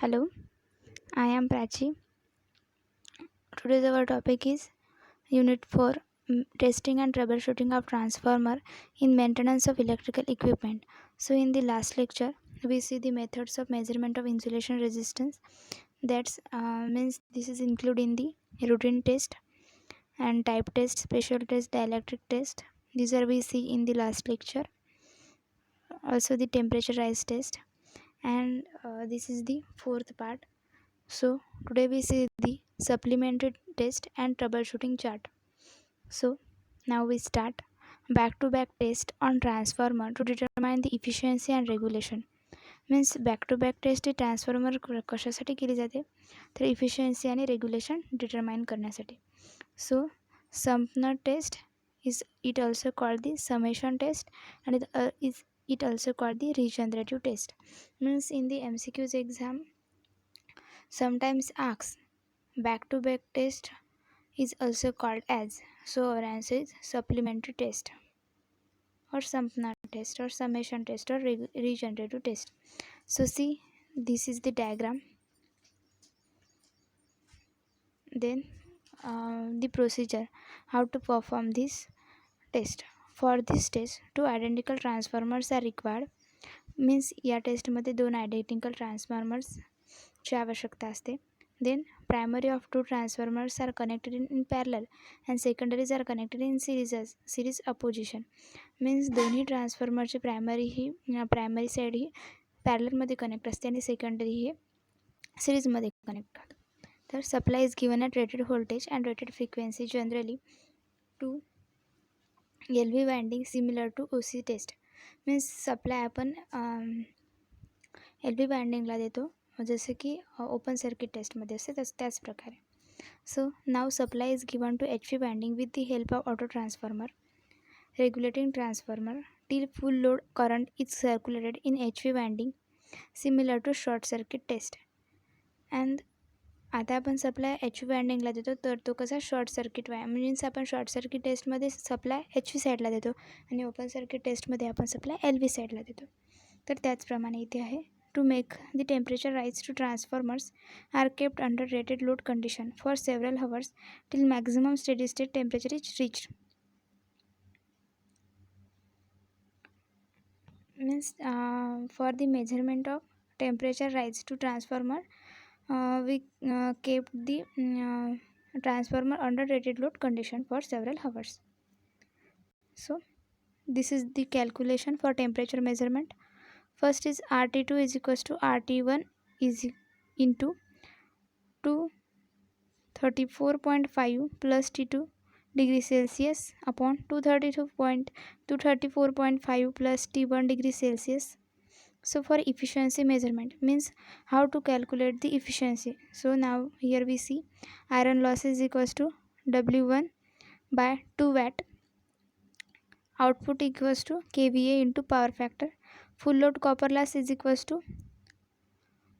Hello, I am Prachi. Today's our topic is Unit 4 Testing and Troubleshooting of Transformer in Maintenance of Electrical Equipment. So, in the last lecture, we see the methods of measurement of insulation resistance. That means this is included in the routine test and type test, special test, dielectric test. These are we see in the last lecture. Also, the temperature rise test, and this is the fourth part. So today we see the supplementary test and troubleshooting chart. So now we start back-to-back test on transformer to determine the efficiency and regulation. Means back-to-back test transformer कशासाठी केली जाते तर efficiency आणि regulation determine करण्यासाठी. सो सम्पनर test is it also called the summation test, and it also called the regenerative test. Means in the MCQs exam sometimes asks back-to-back test is also called as. So our answer is supplementary test or sumpna test or summation test or regenerative test. So see, this is the diagram. Then the procedure how to perform this test. For this test, two identical transformers are required. Means या टेस्टमध्ये दोन identical ट्रान्सफॉर्मर्सची आवश्यकता असते. Then primary of two transformers are connected in parallel and secondaries are connected in series opposition. Means दोन्ही ट्रान्सफॉर्मरची primary side ही पॅरललमध्ये connect असते आणि सेकंडरी ही सिरीजमध्ये कनेक्ट होते. तर supply is given at rated voltage and rated frequency generally to LV winding similar to OC test. Means supply आपण LV वाइंडिंगला देतो जसे की ओपन सर्किट टेस्टमध्ये असते त्याच प्रकारे. So now supply is given to HV winding with the help of auto transformer regulating transformer till full load current is circulated in HV winding similar to short circuit test. and आता आपण supply HV वाइंडिंगला देतो तर तो कसा short circuit means आपण short circuit टेस्टमध्ये supply HV साईडला देतो आणि ओपन सर्किट टेस्टमध्ये आपण सप्लाय LV साईडला देतो. तर त्याचप्रमाणे इथे आहे to make the temperature rise two transformers are kept under rated load condition for several hours till maximum steady state temperature is reached. Means for the measurement of temperature rise to transformer we kept the transformer under rated load condition for several hours. So this is the calculation for temperature measurement. First is RT2 is equals to RT1 is into 234.5 plus T2 degree Celsius upon 234.5 plus T1 degree Celsius. So for efficiency measurement means how to calculate the efficiency. So now here we see iron loss is equals to W1 by 2 watt, output equals to kVA into power factor. Full load copper loss is equals to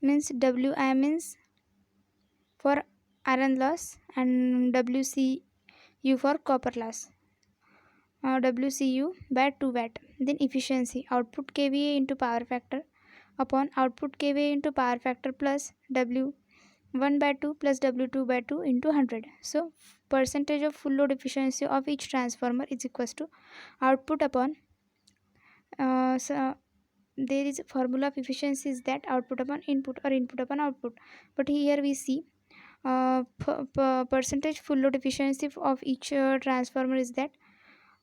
means WI means for iron loss and WCU for copper loss. WCU by 2 watt. Then efficiency output kVA into power factor upon output kVA into power factor plus W1 by 2 plus W2 by 2 into 100. So percentage of full load efficiency of each transformer is equals to output upon so there is a formula of efficiency is that output upon input or input upon output. But here we see percentage full load efficiency of each transformer is that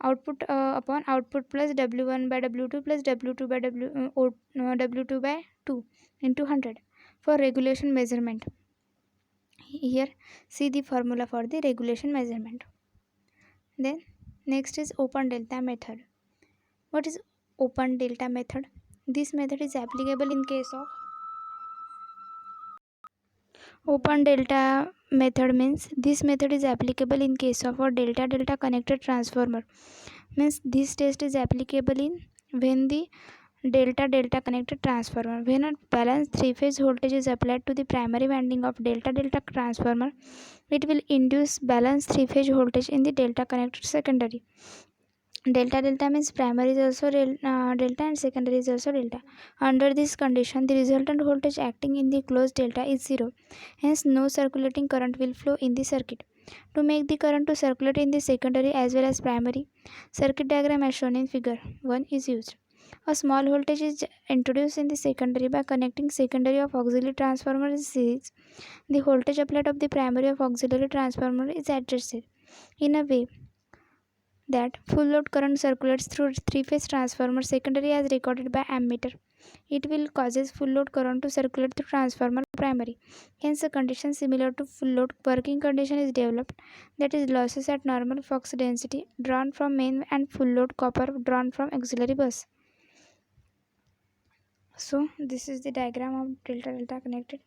output upon output plus W1 by W2 plus W2 by W2 by 2 into 100. For regulation measurement, here see the formula for the regulation measurement. Then next is open delta method. What is open delta method? This method is applicable in case of open delta method means this method is applicable in case of a delta connected transformer. Means this test is applicable in when the delta connected transformer, when a balanced three phase voltage is applied to the primary winding of delta transformer, it will induce balanced three phase voltage in the delta connected secondary. Delta delta means primary is also delta and secondary is also delta. Under this condition, the resultant voltage acting in the closed delta is zero. Hence, no circulating current will flow in the circuit. To make the current to circulate in the secondary as well as primary, circuit diagram as shown in figure 1 is used. A small voltage is introduced in the secondary by connecting secondary of auxiliary transformer in series. The voltage applied of the primary of auxiliary transformer is adjusted in a way that full load current circulates through three-phase transformer secondary as recorded by ammeter. It will causes full load current to circulate through transformer primary. Hence, a condition similar to full load working condition is developed, that is losses at normal flux density drawn from main and full load copper drawn from auxiliary bus. So this is the diagram of delta delta connected.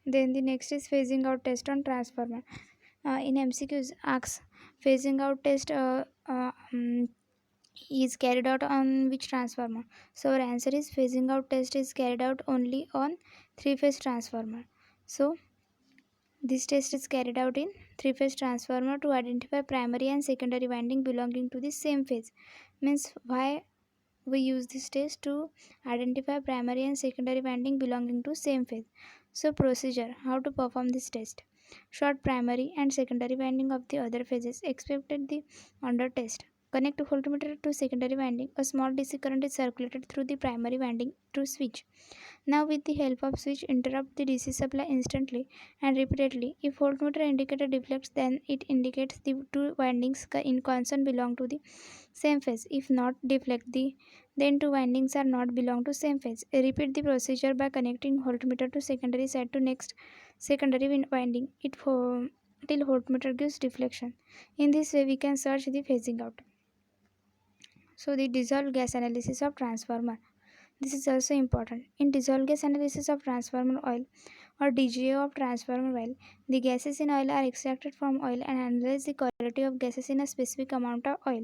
Then the next is phasing out test on transformer. In MCQs asks phasing out test is carried out on which transformer. So our answer is phasing out test is carried out only on three-phase transformer. So this test is carried out in three-phase transformer to identify primary and secondary winding belonging to the same phase. Means why we use this test to identify primary and secondary winding belonging to same phase. So procedure, how to perform this test. Short primary and secondary winding of the other phases expected the under test. Connect voltmeter to secondary winding. A small DC current is circulated through the primary winding through switch. Now with the help of switch, interrupt the DC supply instantly and repeatedly. If voltmeter indicator deflects, then it indicates the two windings in concern belong to the same phase. If not deflect, then two windings are not belong to same phase. Repeat the procedure by connecting voltmeter to secondary side to next secondary winding till voltmeter gives deflection. In this way, we can search the phasing out. So the dissolved gas analysis of transformer. This is also important. In dissolved gas analysis of transformer oil or DGO of transformer oil, the gases in oil are extracted from oil and analyze the quality of gases in a specific amount of oil.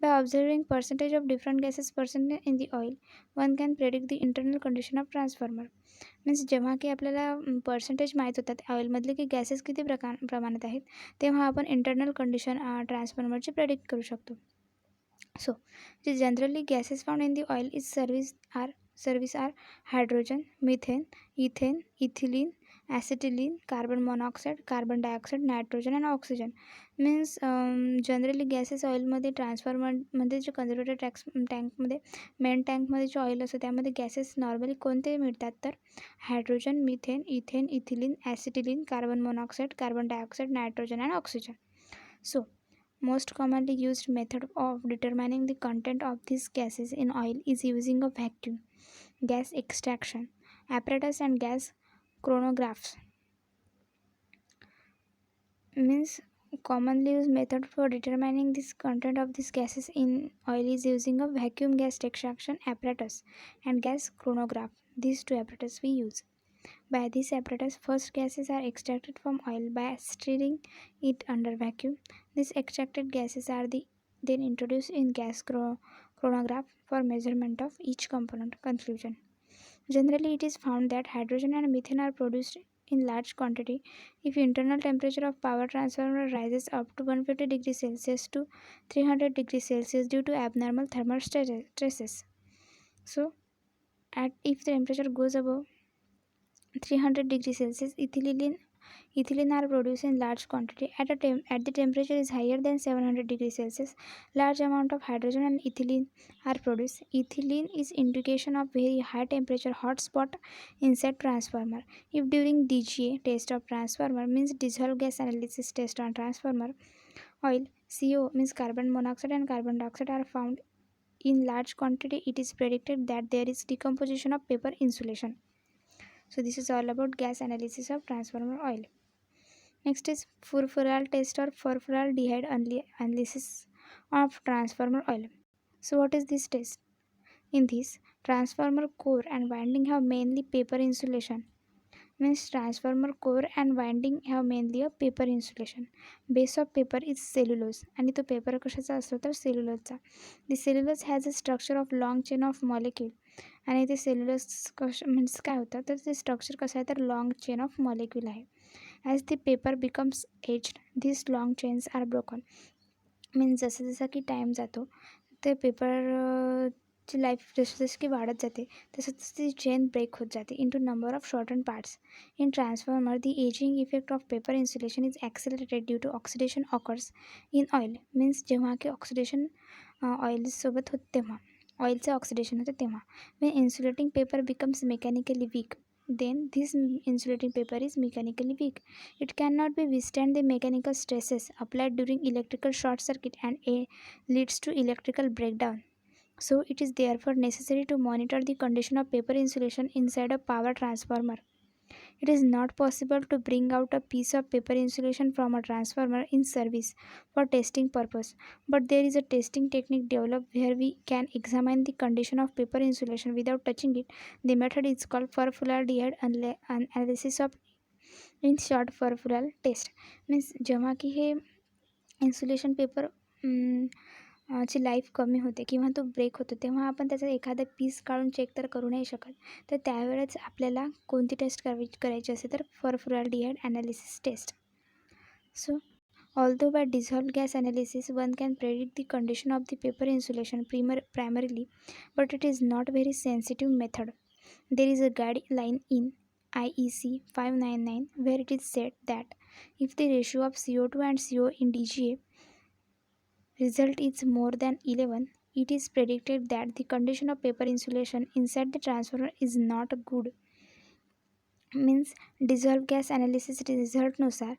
By observing percentage of different gases present in the oil, one can predict the internal condition of transformer. Means जेव्हा की आपल्याला percentage माहीत होतात ऑइलमधले की gases किती प्रमाणात आहेत तेव्हा आपण इंटरनल कंडिशन ट्रान्सफॉर्मरची प्रेडिक्ट करू शकतो. So, the generally gases found in the oil is service are hydrogen, methane, ethane, ethylene, acetylene, carbon monoxide, carbon dioxide, nitrogen and oxygen. Means generally gases ऑइलमध्ये ट्रान्सफॉर्मरमध्ये J conservator टँकमध्ये main टँकमध्ये जे oil असतं त्यामध्ये gases normally कोणते मिळतात तर hydrogen, methane, ethane, ethylene, acetylene, carbon monoxide, carbon dioxide, nitrogen and oxygen. So most commonly used method of determining the content of these gases in oil is using a vacuum gas extraction apparatus and gas chronographs. Means commonly used method for determining this content of these gases in oil is using a vacuum gas extraction apparatus and gas chronograph. These two apparatus we use. By this apparatus, first gases are extracted from oil by stirring it under vacuum. These extracted gases are then introduced in gas chronograph for measurement of each component. Conclusion. Generally, it is found that hydrogen and methane are produced in large quantity if internal temperature of power transformer rises up to 150 degrees Celsius to 300 degrees Celsius due to abnormal thermal stresses. So, if the temperature goes above 300 degrees Celsius, ethylene are produced in large quantity. At the temperature is higher than 700 degrees Celsius, large amount of hydrogen and ethylene are produced. Ethylene is indication of very high temperature hot spot inside transformer. If during DGA test of transformer means dissolved gas analysis test on transformer oil, CO means carbon monoxide and carbon dioxide are found in large quantity, it is predicted that there is decomposition of paper insulation. So this is all about gas analysis of transformer oil. Next is furfural test or furfural analysis of transformer oil. So what is this test? In this, transformer core and winding have mainly paper insulation. Means transformer core and winding have mainly a paper insulation. Base of paper is cellulose आणि तो paper कशाचा असतो तर सेल्युलोजचा. The cellulose has a structure of long chain of molecule आणि ते cellulose म्हणजे काय होतं तर ते स्ट्रक्चर कसं आहे तर लॉंग चेन ऑफ मॉलिक्यूल आहे. As the paper becomes aged these long chains are broken. Means जसं जसं की टाईम जातो ते पेपर ची लाईफ जशी जशी की वाढत जाते तसं तसं ती चेन ब्रेक होत जाते into number of short and parts. In transformer the ageing effect of paper insulation is accelerated due to oxidation occurs in oil. Means जेव्हा की ऑक्सिडेशन ऑइलसोबत होत तेव्हा ऑइलचं ऑक्सिडेशन होतं तेव्हा when insulating paper becomes mechanically weak, then this insulating paper is mechanically weak. It cannot be withstand the mechanical stresses applied during electrical short circuit and leads to electrical breakdown. So it is therefore necessary to monitor the condition of paper insulation inside a power transformer. It is not possible to bring out a piece of paper insulation from a transformer in service for testing purpose, but there is a testing technique developed where we can examine the condition of paper insulation without touching it. The method is called furfural analysis of in short furfural test. Means जेव्हा की हे insulation paper ची life कमी होते किंवा तो break होतो तेव्हा आपण त्याचा एखादा पीस काढून चेक तर करू नाही शकत. तर त्यावेळेस आपल्याला कोणती टेस्ट करायची असते तर formaldehyde analysis test. So although by dissolved gas analysis one can predict the condition of the paper insulation primarily, but it is not very sensitive method. There is a guideline in IEC 599 where it is said that if the ratio of CO2 and CO in DGA result is more than 11, it is predicted that the condition of paper insulation inside the transformer is not good. Means dissolve gas analysis रिझल्टनुसार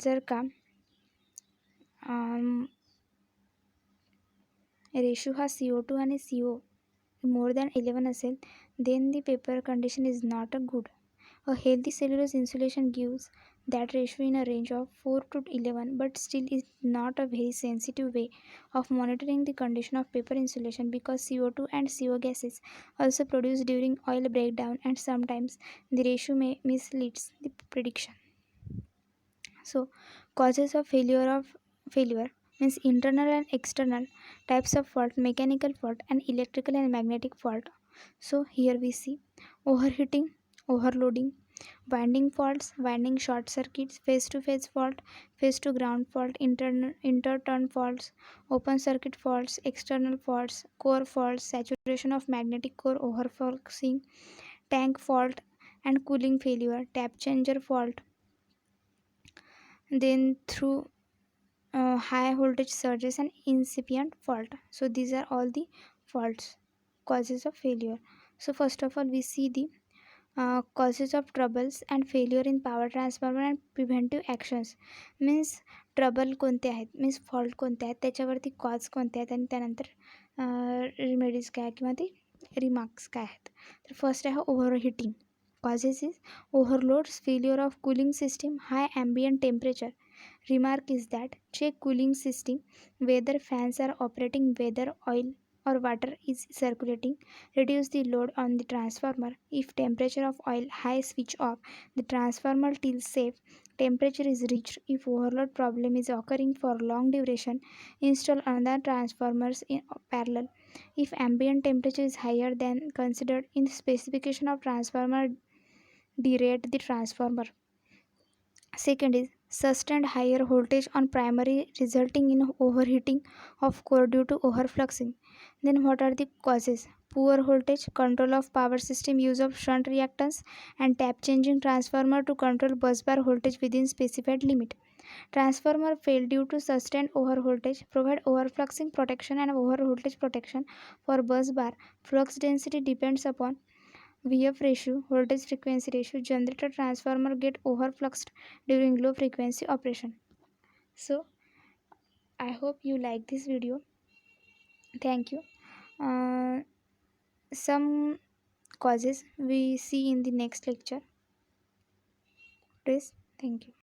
जर का ratio हा CO2 आणि CO more than 11 असेल then the paper condition is not a good. A healthy cellulose insulation gives that ratio in a range of 4 to 11, but still is not a very sensitive way of monitoring the condition of paper insulation because CO2 and CO gases also produced during oil breakdown and sometimes the ratio may misleads the prediction. So, causes of failure means internal and external types of fault, mechanical fault and electrical and magnetic fault. So here we see overheating, overloading, winding faults, winding short circuits, phase to phase fault, phase to ground fault, interturn faults, open circuit faults, external faults, core faults, saturation of magnetic core overfluxing, tank fault and cooling failure, tap changer fault, then through high voltage surges and incipient fault. So these are all the faults, causes of failure. So first of all we see the causes of troubles and failure in power transformer and preventive actions. Means trouble कोणते आहेत, means fault कोणते आहेत, त्याच्यावरती cause कोणते आहेत आणि त्यानंतर remedies काय किंवा ते रिमार्क्स काय आहेत. तर फर्स्ट आहे overheating. Causes is overloads, failure of cooling system, high ambient temperature. Remark is that check cooling system whether fans are operating, whether oil or water is circulating. Reduce the load on the transformer. If temperature of oil high, switch off the transformer till safe temperature is reached. If overload problem is occurring for long duration, install another transformers in parallel. If ambient temperature is higher than considered in the specification of transformer, derate the transformer. Second is sustained higher voltage on primary resulting in overheating of core due to overfluxing. Then what are the causes? Poor voltage, control of power system, use of shunt reactance and tap changing transformer to control busbar voltage within specified limit. Transformer failed due to sustained overvoltage. Provide overfluxing protection and overvoltage protection for busbar. Flux density depends upon VF ratio, voltage frequency ratio. Generator transformer get overfluxed during low frequency operation. So I hope you like this video. Thank you. Some causes we see in the next lecture. Please, thank you.